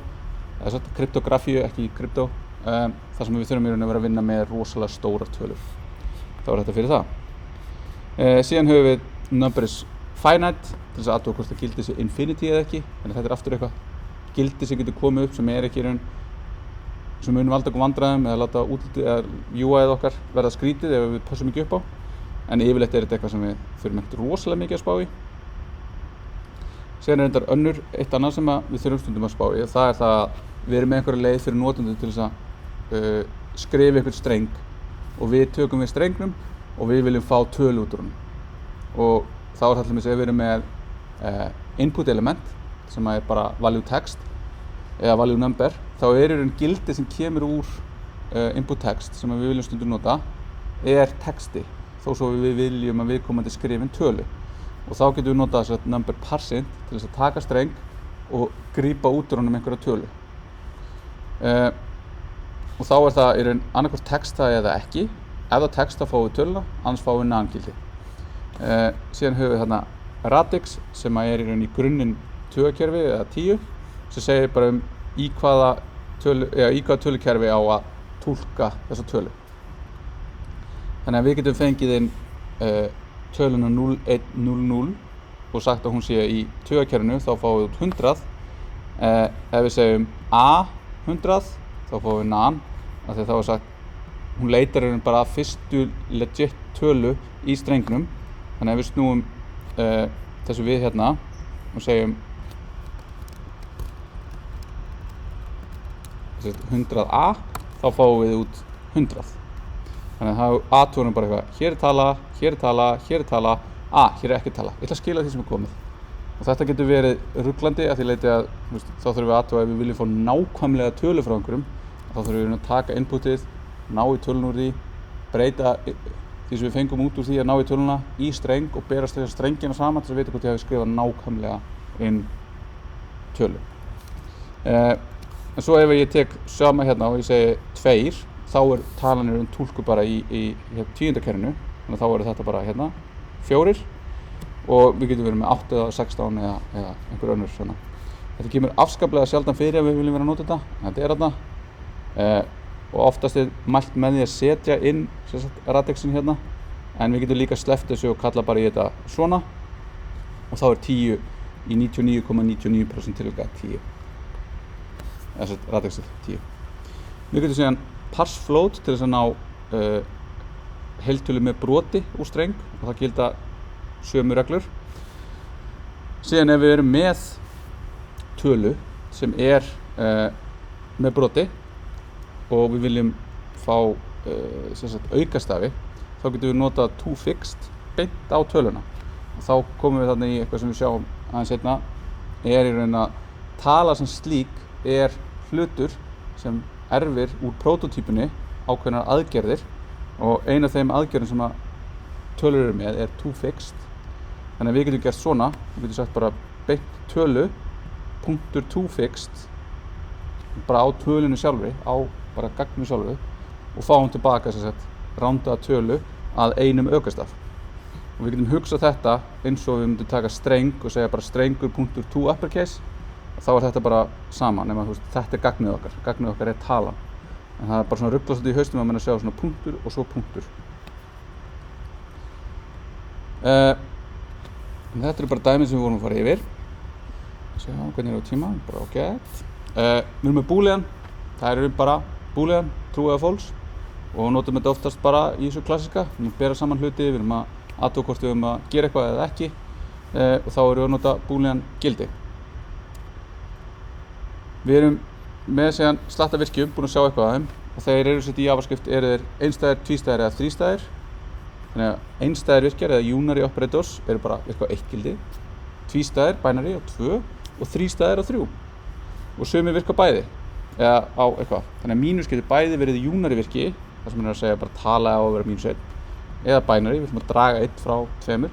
eða kryptografíu, ekki í kryptó, þar sem við þurfum í raun að vera að vinna með rosalega stórar tölur. Þá þetta fyrir það. Síðan höfum við number is finite, til þess að athuga hvort það gildi sé infinity eða ekki. Þannig að þetta aftur eitthvað gildi sem getur komið upp sem ekki í raun, sem munum valda okkur vandræðum eða láta útlitið eða UI-ið okkar verða skrítið ef við passum ekki upp á. En yfirleitt þetta eitthvað sem við þurfum ekkert rosalega mikið að spá í. Síðan reyndar eitt annað sem við þurfum stundum að spá í. Það það að við erum með einhverja leið fyrir notendur til þess að skrifa einhvern streng og við tökum við strengnum og við viljum fá tölu út úr honum. Og þá það til dæmis ef við erum með input element sem bara value text eða value number, þá í raun gildi sem kemur úr input text sem við viljum stundum nota texti, þó svo við viljum að viðkomandi skrifin tölu. Og þá getum við notað þess að number parsing til þess að taka streng og grípa út úr honum einhverja tölu. Og þá það í raun annarkvort texta eða ekki. Ef það texta fáum við töluna, annars fáum við nan-gildi. Síðan höfum við þarna radix sem í raun í grunninn tugakerfi eða 10 sem segir bara í hvaða tölukerfi á að túlka þessa tölu. Þannig að við getum fengið inn töluna 0100 og sagt að hún sé í tugakerfinu, þá fáum við út 100. Ef við segjum A100 þá fáum við nan, af því þá sagt hún leitar bara að fyrstu legit tölu í strengnum. Þannig að ef við snúum þessu við hérna og segjum 100A, þá fáum við út 100. Þannig að það aðtúrum bara eitthvað, hér tala, hér tala, hér tala, hér ekki tala. Ég ætla að skila því sem komið. Og þetta getur verið ruglandi að því leyti að þá þurfum við aðtúa ef við viljum fá nákvæmlega tölu frá einhverjum, þá þurfum við að taka inputið, ná í tölun úr því, breyta því sem við fengum út úr því að ná í töluna í streng og berast þessar strengina saman til að vita hvort ég hafi skrifað nákvæmlega inn tölu. En svo ef ég tek sama hérna og ég segi 2, þá talan túlkuð bara í tíundakerfinu, þannig að þá þetta bara hérna 4 og við getum verið með 8 eða 16 eða einhver önnur svona. Þetta kemur afskaplega sjaldan fyrir ef við viljum vera að nota þetta, en þetta þarna. Og oftast mælt með því að setja inn radixin hérna, en við getum líka sleppt þessu og kalla bara í þetta svona og þá 10 í 99,99% tilvika 10. Þess að radixið 10. Við getum síðan parse float til þess að ná heiltölu með broti úr streng og það gilda sömu reglur. Síðan ef við erum með tölu sem með broti og við viljum fá aukastafi, þá getum við notað toFixed beint á töluna. Og þá komum við þarna í eitthvað sem við sjáum aðeins seinna, í raun að tala sem slík hlutur sem erfir úr prótótípunni ákveðnar aðgerðir og ein af þeim aðgerðum sem að tölur eru með toFixed. Þannig að við getum gert svona, við getum sagt bara beint tölu, punktur toFixed, bara á tölunni sjálfri, á bara gagninu sjálfu og fáum tilbaka rándaða tölu að einum aukastaf. Og við getum hugsað þetta eins og við myndum taka streng og segja bara strengur.toUpperCase og þá þetta bara sama, nema þetta gagnið okkar talan. En það bara svona ruglast í haustum að menn að sjá svona punktur og svo punktur. Þetta bara dæmið sem við vorum að fara yfir. Sjá hvernig á tíma, bara ágætt. Við erum með boolean, það bara boolean, true eða false og notum þetta oftast bara í þessu klassíska. Við erum að bera saman hluti, við erum að athuga hvort við erum að gera eitthvað eða ekki og þá erum við að nota boolean gildi. Við erum með síðan slatta virkjum, búin að sjá eitthvað af þeim og þeir eru sett í JavaScript þeir einstæðir, tvístæðir eða þrístæðir. Þannig að einstæðir virkjar eða unary operators eru bara virka á 1 gildi, tvístæðir, binary á 2 og þrístæðir á 3 og sumir virka bæði eða á eitthvað. Þannig að mínus getur bæði verið unary virki, þar sem að segja bara tala á að vera -1, eða binary, við ætlum að draga 1 frá 2.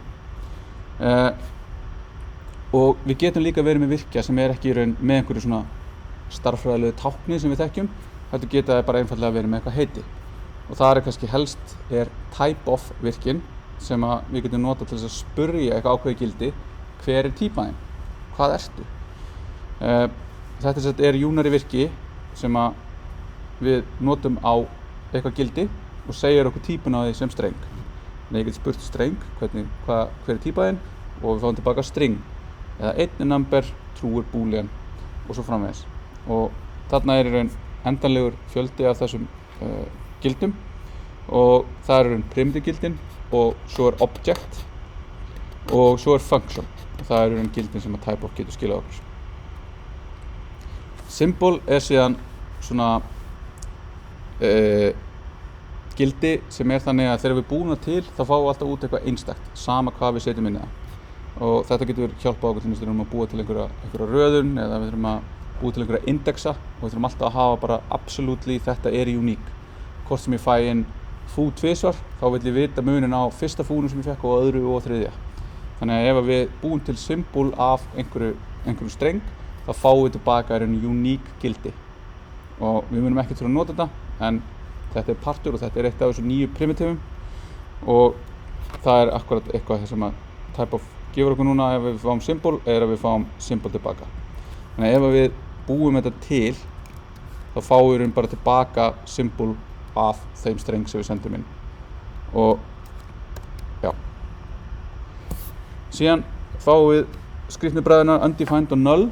Og við getum líka verið með virkja sem ekki í raun með einhverju svona starffræðilegu tákni sem við þekkjum, heldur geta það bara einfaldlega verið með eitthvað heiti. og það kannski helst type of virkin sem við getum notað til þess að spyrja eitthvað ákveðið gildi, hver típan þín, hvað ertu? Þetta unary virki sem við notum á eitthvað gildi og segir okkur típun á því sem streng. Þannig ég get spurt streng, hver típa þín, og við fáum tilbaka string eða einn number, true boolean og svo framvegis. Og þarna í raun endanlegur fjöldi af þessum gildum og það í raun primitive gildin og svo object og svo function og það í raun gildin sem type of getur skilað okkur. Symbol síðan svona gildi sem þannig að þegar við búum það til þá fáum við alltaf út eitthvað einstakt sama hvað við setjum inn í það. Og þetta getur hjálpað okkur til þess að við þurfum að búa til einhverja röðun eða við þurfum að búa til einhverja indexa og við þurfum alltaf að hafa bara absolutely þetta unique. Hvort sem ég fæ inn fú tvisvar þá vil ég vita munin á fyrsta fúnu sem ég fekk og öðru og þriðja. Þannig að ef við búum til symbol af einhverju streng þá fáum við tilbaka unique gildi. Og við munum ekki til að nota þetta en þetta partur og þetta eitt af þessum nýju primitivum og það akkurat eitthvað sem að type of gefur okkur núna ef við fáum symbol að við fáum symbol tilbaka. Þannig að ef við búum þetta til þá fáum við bara tilbaka symbol af þeim streng sem við sendum inn. Og já. Síðan fáum við skrýtnu bræðurnar undefined og null.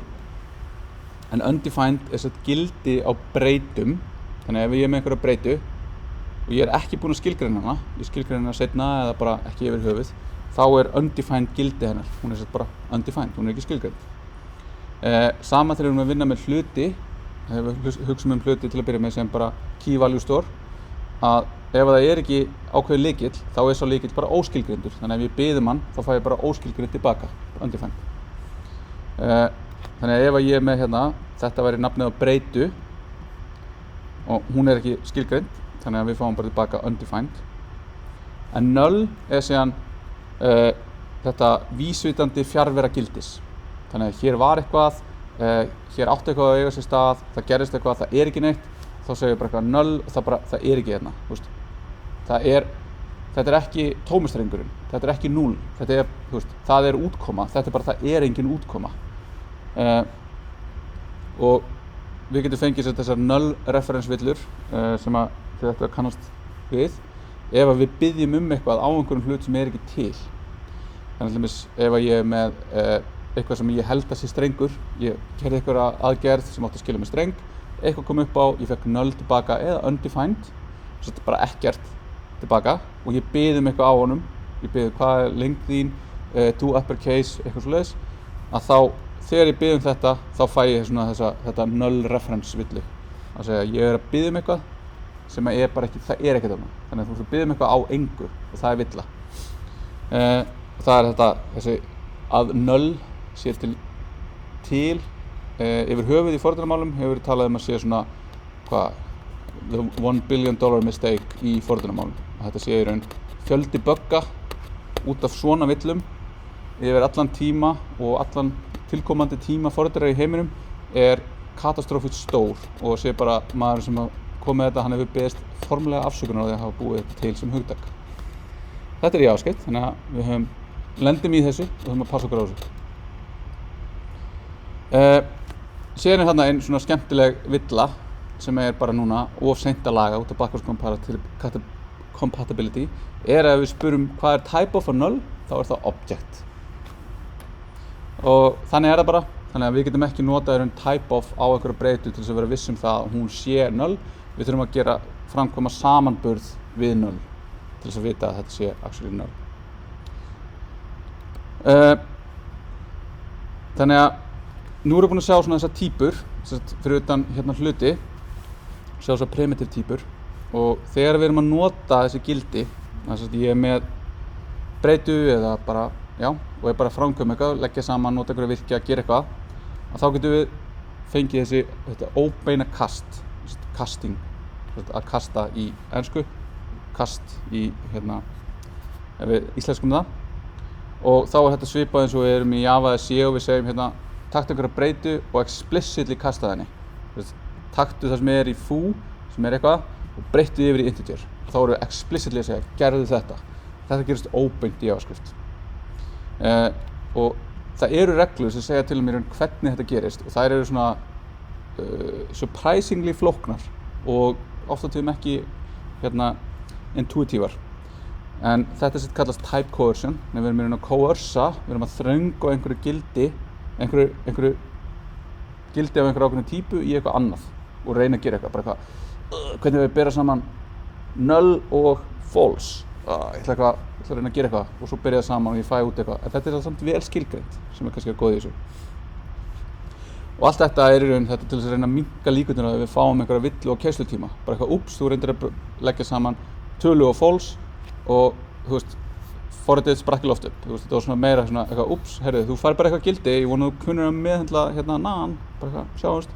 En undefined gildi á breytum. Þannig að ef ég með einhverja breytu og ég ekki búinn að skilgreina hana, ég skilgreina hana seinna eða bara ekki yfir höfuð, þá undefined gildi hennar. Hún bara undefined, hún ekki skilgreind. Sama þegar við erum að vinna með hluti, þegar við hugsum hluti til að byrja með sem bara key value store, að ef það ekki ákveðin lykill, þá sá lykill bara óskilgreindur. Þannig að ef ég biðum hann, þá fæ ég bara óskilgreind tilbaka, undefined. Þannig að ef ég með þetta væri nafnið á breytu og hún ekki skilgreind, þannig að við fáum bara tilbaka undefined. En null síðan þetta vísvitandi fjarvera gildis. Þannig að hér var eitthvað, hér átti eitthvað að eiga sér stað, það gerist eitthvað, það ekki neitt, þá segir við bara eitthvað null og það ekki hérna. Þetta ekki tómistrengurinn, þetta ekki 0, það útkoma, þetta bara það engin útkoma. Og við getum fengið þessar null reference villur sem þetta kannast við ef við biðjum eitthvað á einhverjum hlut sem ekki til. Þannig að ef ég með eitthvað sem ég held að sé strengur, ég gerði einhverja aðgerð sem átti að skilja með streng, eitthvað kom upp á, ég fekk null tilbaka eða undefined, þetta bara ekkert tilbaka og ég bið eitthvað á honum, ég bið hvað lengd þín, to uppercase, eitthvað svoleiðis, að þá þegar ég bið þetta, þá fæ ég þetta null reference villu. Það segja að ég að bið eitthvað sem bara ekki, það ekkert þarna. Þannig að þú bið eitthvað á engu og það villa. Það þessi að null sé til yfir höfuð í forritunarmálum hefur verið talað að sé the $1 billion mistake í forritunarmálum. Þetta sé í raun fjöldi bugga út af svona villum yfir allan tíma og allan tilkomandi tíma forritarar í heiminum katastrófískt stór og sé bara maður sem kom með þetta, hann hefur beðist formlega afsökunar á því að hafa búið þetta til sem hugtak. Þetta jáskeitt, þannig að við lendum í þessu og þurfum að passa okkur á þessu. Síðan þarna einn svona skemmtileg villa sem bara núna of seint að laga út af backwards compatibility að ef við spurum hvað type of a null, þá það object. Og þannig það bara, þannig að við getum ekki notað type of á einhverju breytu til þess að vera viss það að hún sé null. Við þurfum að framkvæma samanburð við null til þess að vita að þetta sé actually null. Þannig að nú erum við búin að sjá þessar típur fyrir utan hluti, sjá þessar primitive típur og þegar við erum að nota þessi gildi, þess að ég með breytu eða bara og ég bara framkvæm eitthvað, leggja saman, nota einhverja virki að gera eitthvað, að þá getum við fengið þetta óbeina kast, casting, að kasta í ensku, kast í ef við íslenskum það, og þá þetta svipað eins og við erum í Java eða C og við segjum taktu einhverja breytu og explicitly kasta henni. Taktu það sem í foo, sem eitthvað, og breyttu yfir í integer. þá erum við explicitly að segja, gerðu þetta. Þetta gerist óbeint í JavaScript. Og það eru reglur sem segja til mér hvernig þetta gerist og þær eru svona surprisingly flóknar og oft á tíðum ekki intuitívar. En þetta sem kallast type coercion, við erum að coersa, við erum að þrönga einhverju gildi af einhverju ákveðnu típu í eitthvað annað og reyna að gera eitthvað, bara eitthvað, hvernig við bera saman null og false. Ég ætla að reyna að gera eitthvað og svo byrja það saman og ég fæ út eitthvað. En þetta samt vel skilgreint sem kannski góð í þessu. Og allt þetta í raun þetta til þess að reyna að minnka líkurnar að við fáum einhverja villu og keyslutíma. Bara eitthvað, þú reyndir að leggja saman tölu og false og, forritið sprakk í loft upp. Þetta var svona meira svona eitthvað, heyrðu, þú fær bara eitthvað gildi, ég vona þú kunnir að meðhöndla nan, bara eitthvað, sjáumst.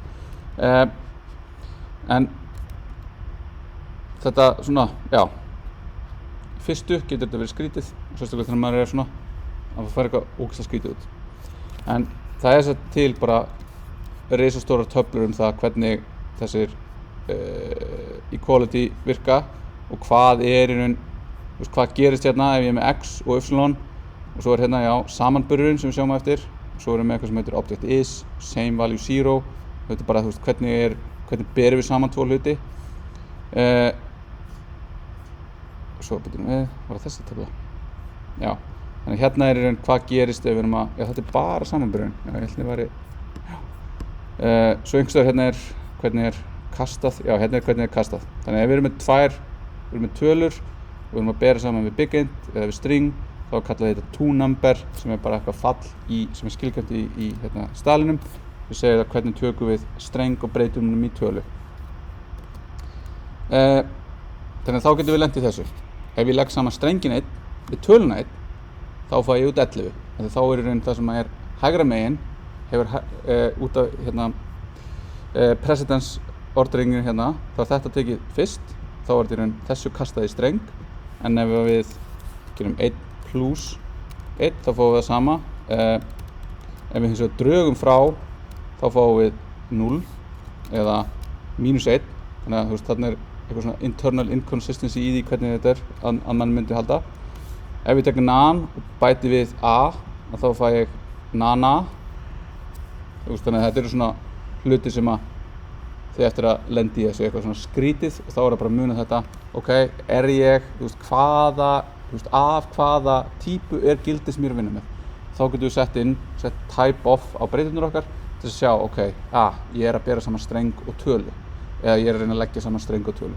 En þetta svona, já, fyrstu getur þetta verið skrítið, sérstaklega þegar maður svona að fara eitthvað ógeðslega skrítið út. En það svo til bara risastórar töflur það hvernig þessir equality virka og hvað í raun, hvað gerist hérna ef ég er með x og y og svo hérna, já, samanburðurinn sem við sjáum eftir. Svo erum við með eitthvað sem heitir object is, same value 0. Þetta er bara, hvernig berum við saman tvo hluti. Svo byrjum við, var það þessi töfla? Já, þannig hérna í raun hvað gerist ef við erum að, já, þetta er bara samanburðurinn. Já, ég held að það væri, já. Svo einhverstaðar hérna hvernig kastað, já, hérna hvernig kastað. Þannig ef við erum með tölur og við erum að bera saman við big int eða við string, þá kallaði þetta toNumber sem bara eitthvað fall sem skilgreint í staðlinum. Við segjum það hvernig tökum við streng og breytum í tölu. Þannig að þá getum við lent í þessu. Ef ég legg saman strengin 1 við töluna 1, þá fæ ég út 11. Þá í raun það sem hægra megin hefur út af precedence orderingin þá þetta tekið fyrst, þá þetta í raun þessu kastað í streng. En ef við gerum 1 plus 1, þá fáum við það sama. Ef við hins vegar drögum frá, þá fáum við 0 eða mínus 1. Þannig að þarna eitthvað svona internal inconsistency í því hvernig þetta að mann myndi halda. Ef við tekum nan og bæti við a, þá fæ ég nana. Þannig að þetta eru svona hluti sem að þið eftir að lendi í þessu eitthvað svona skrítið og þá það bara að muna þetta, ok, er ég, af hvaða típu gildið sem ég er að vinna með. Þá getum við sett type of á breyturnar okkar til að sjá, ok, ég er að bera saman streng og tölu eða ég er að reyna að leggja saman streng og tölu.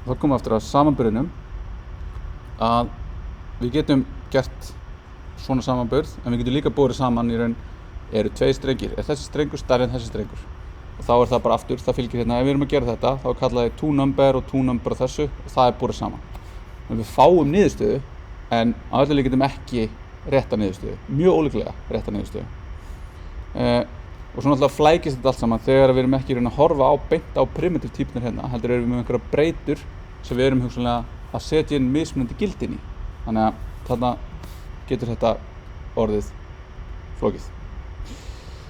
Þá komum við aftur að samanburðinum að við getum gert svona samanburð en við getum líka borið saman í raun eru 2 strengir, þessi strengur stærri en þessi strengur. Og þá það bara aftur, það fylgir hérna, ef við erum að gera þetta, þá kallaði toNumber og toNumber og þessu og það borið saman. En við fáum niðurstöðu, en á öllu getum ekki rétta niðurstöðu, mjög ólíklega rétta niðurstöðu. Og svo náttúrulega flækist þetta allt saman þegar við erum ekki að horfa beint á primitive típnir hérna, heldur erum við með einhverja breytur sem við erum hugsanlega að setja inn mismunandi gildin í. Þannig að þarna getur þetta orðið flókið.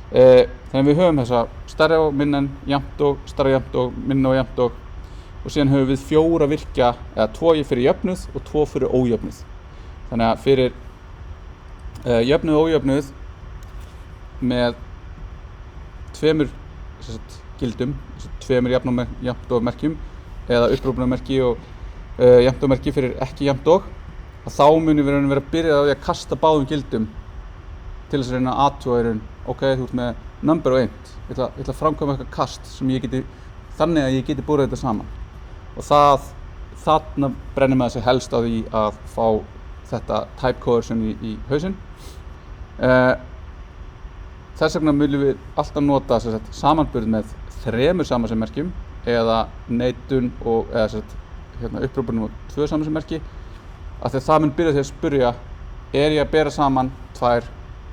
Þannig að við höfum þessa stærra og minna en jafnt og stærra jafnt og minna og jafnt og síðan höfum við 4 virkja, eða 2 fyrir jöfnuð og 2 fyrir ójöfnuð. Þannig að fyrir jöfnuð og ójöfnuð með 2 gildum, 2 jafnt og merkjum eða upprópunarmerki og jafnt og merki fyrir ekki jafnt og, að þá munum við vera að byrja á því að kasta báðum gildum til þess að reyna að athuga í raun, ok, þú ert með number og int, ég ætla að framkvæma eitthvað kast sem ég geti, þannig að ég geti borið þetta saman. Og þarna brennir maður sig helst á því að fá þetta type coercion í hausinn. Þess vegna viljum við alltaf nota samanburð með 3 samansemmerkjum eða neitun og upprópunum og 2 samansemmerki, af því að það mun byrja því að spyrja, er ég að bera saman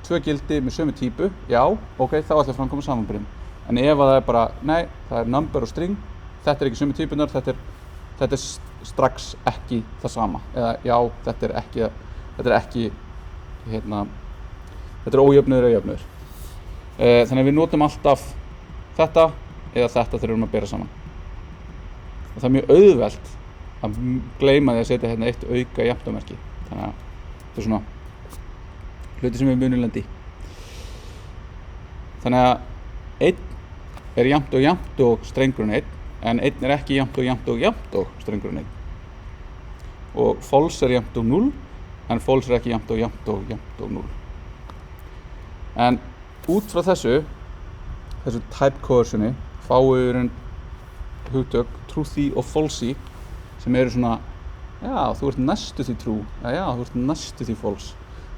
2 gildi með sömu típu? Já, ok, þá ætla að framkvæma samanburðinn. En ef það bara, nei, það er number og string, þetta ekki sömu típunar, þetta er strax ekki það sama. Eða já, þetta er ójöfnuður eða jöfnuður. Þannig að við notum alltaf þetta eða þetta þegar við erum að bera saman. Og það er mjög auðvelt að gleyma því að setja hérna eitt auka jafntómerki. Þannig að þetta svona hluti sem við munum lenda í. Þannig að 1 er jafnt og strengurinn 1, en 1 er ekki jafnt og strengurinn 1. Og false er jafnt og 0, en false er ekki jafnt og 0. En út frá þessu type coercioni fáum við hugtök truthy og falsy sem eru svona, já, þú ert næstu því true, já, þú ert næstu því false.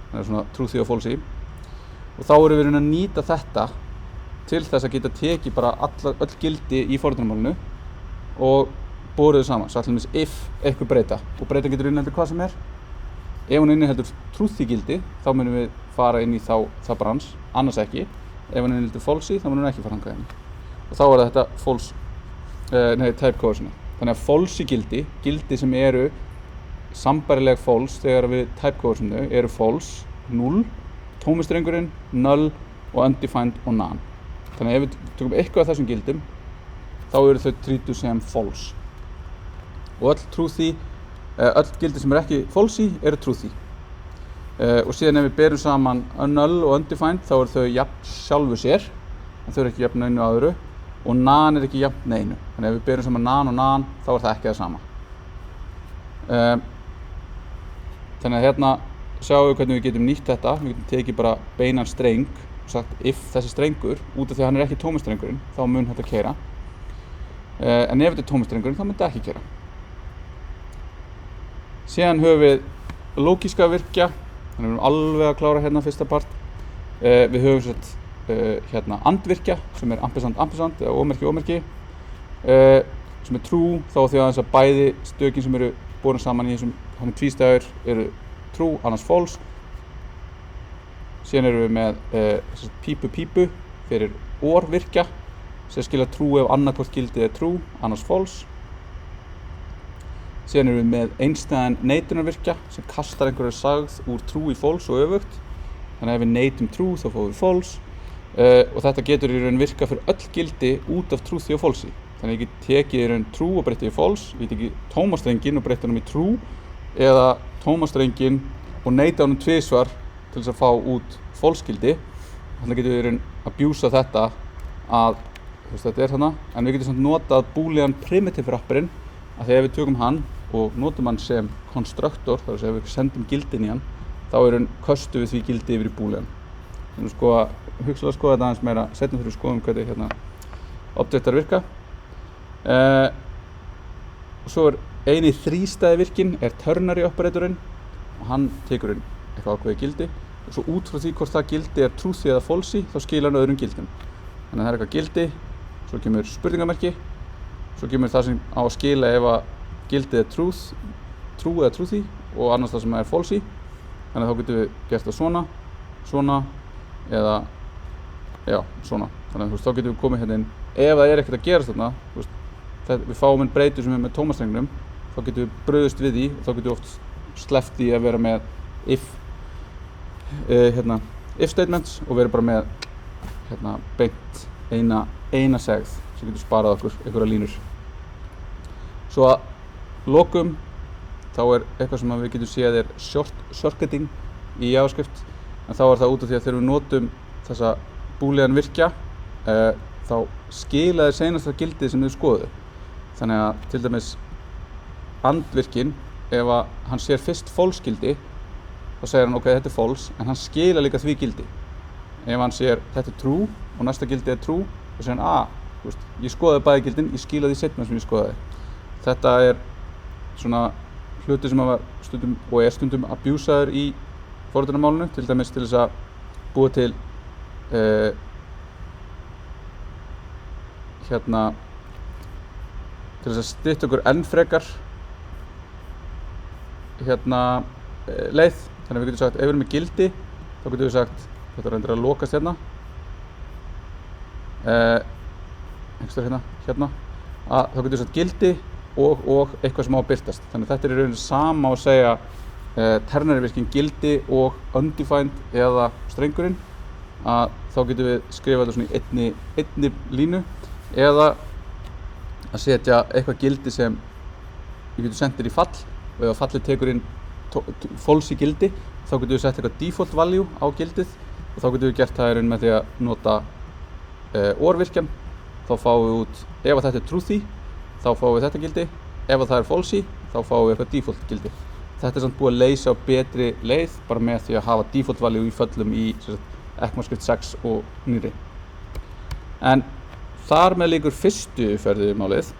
Það er svona truthy og falsy. Og þá erum við að nýta þetta til þess að geta tekið bara öll gildi í forritunarmálinu og borið þau saman. Svo allir með if eitthvað breyta, og breyta getur inniheldur hvað sem er. Ef hún inniheldur truthy gildi, þá munum við fara inn í það brans, annars ekki. Ef hún inniheldur falsy, þá munum við ekki fara hangað inn. Og þá er þetta type coercioni. Þannig að falsy gildi sem eru sambærileg false þegar við type coercionu eru false, 0, tómistrengurinn, null og undefined og none. Þannig að ef við tökum eitthvað af þessum gildum, þá eru þau treatuð sem false. Og öll gildi sem eru ekki falsy eru truthy. Og síðan ef við berum saman null og undefined, þá eru þau jafn sjálfu sér, en þau eru ekki jafn einu öðru, og none er ekki jafn einu. Þannig að ef við berum saman none og none, þá er það ekki það sama. Þannig að hérna sjáum við hvernig við getum nýtt þetta. Við getum tekið bara beinan streng og sagt if þessi strengur, út af því að hann er ekki tómistrengurinn, þá mun þetta keyra. En ef þetta er tómistrengurinn, þá mun þetta ekki keyra. Síðan höfum við lógíska virkja, þannig að við erum alveg að klára hérna fyrsta part. Við höfum hérna andvirkja, sem er ampersand eða ómerki, sem er true, þá því að þess að bæði stökin sem eru borin saman í þessum tvístæður eru true, annars false. Síðan erum við með pípu fyrir virkja, sem skilja true ef annarkvort gildið er true, annars false. Síðan erum við með einstæðan neitunarvirkja sem kastar einhverju sagð úr true í false og öfugt. Þannig að ef við neitum true þá fáum við false. Og þetta getur í raun virka fyrir öll gildi út af truthy og falsy. Þannig að ég get tekið í raun true og breytið í false, ég get tekið tómastrenginn og breytið honum í true, eða tómastrenginn og neita honum tvisvar til þess að fá út false gildi. Þannig getum við í raun að abúsa þetta að, þetta er þarna, en við getum samt notað boolean primitive wrapperinn, að því ef við tökum hann og notum hann sem constructor, þar að segja ef við sendum gildin í hann, þá í raun köstum við því gildi yfir í boolean. Þannig að hugsaðu að skoða þetta aðeins meira, setjum fyrir að skoðum hvernig hérna objektar virka. Og svo er eini þrístæði virkin er ternary operatorinn, og hann tekur inn eitthvað ákveðið gildi, og svo út frá því hvort það gildi er truthy eða falsy, þá skilur hann öðrum gildum. Þannig að það er eitthvað gildi, svo kemur spurningamerki, svo kemur það sem á að skila ef að gildið er true eða truthy, og annars það sem er falsy. Þannig að þá getum við gert það svona, eða já, svona. Þannig að þá getum við komið hérna inn. Ef það er ekkert að gerast þarna, við fáum einn breytu sem er með tómastrengnum, þá getum við brugðist við því, og þá getum við oft sleppt því að vera með if statements og vera bara með beint eina segð sem getur sparað okkur einhverja línur. Svo að lokum þá er eitthvað sem við getum séð er short circuiting í JavaScript, en þá er það út af því að þegar við notum þessa boolean virkja þá skila þeir seinasta gildið sem þau skoðu. Þannig að til dæmis andvirkin, ef að hann sér fyrst false gildi, þá segir hann ok, þetta er false, en hann skila líka því gildi. Ef hann sér þetta er true og næsta gildi er true, þá segir hann ég skoðaði bæði gildin, ég skila því seinna sem ég skoðaði. Þetta er svona hluti sem var stundum og er stundum abúsaður í forritunarmálinu, til dæmis til þess að búa til til þess að stytta okkur enn frekar leið. Þannig að við getum sagt, ef við erum með gildi, þá getum við sagt, þetta reyndir að lokast hérna, þá getum við sagt gildi og eitthvað sem á að birtast. Þannig að þetta er í rauninni sama á að segja ternary virkin gildi og undefined eða strengurinn, að þá getum við skrifað þetta svona í einni línu, eða að setja eitthvað gildi sem við getum sendt þér í fall og ef fallið tekur inn false í gildi þá getum við sett eitthvað default value á gildið og þá getum við gert það með því að nota OR-virkjan. Þá fáum við út, ef þetta er truthy þá fáum við þetta gildi, ef það er false þá fáum við eitthvað default gildi. Þetta er samt búið að leysa á betri leið bara með því að hafa default value í föllum í ECMAScript 6 og nýrri. En þar með líkur fyrstu ferðumálið.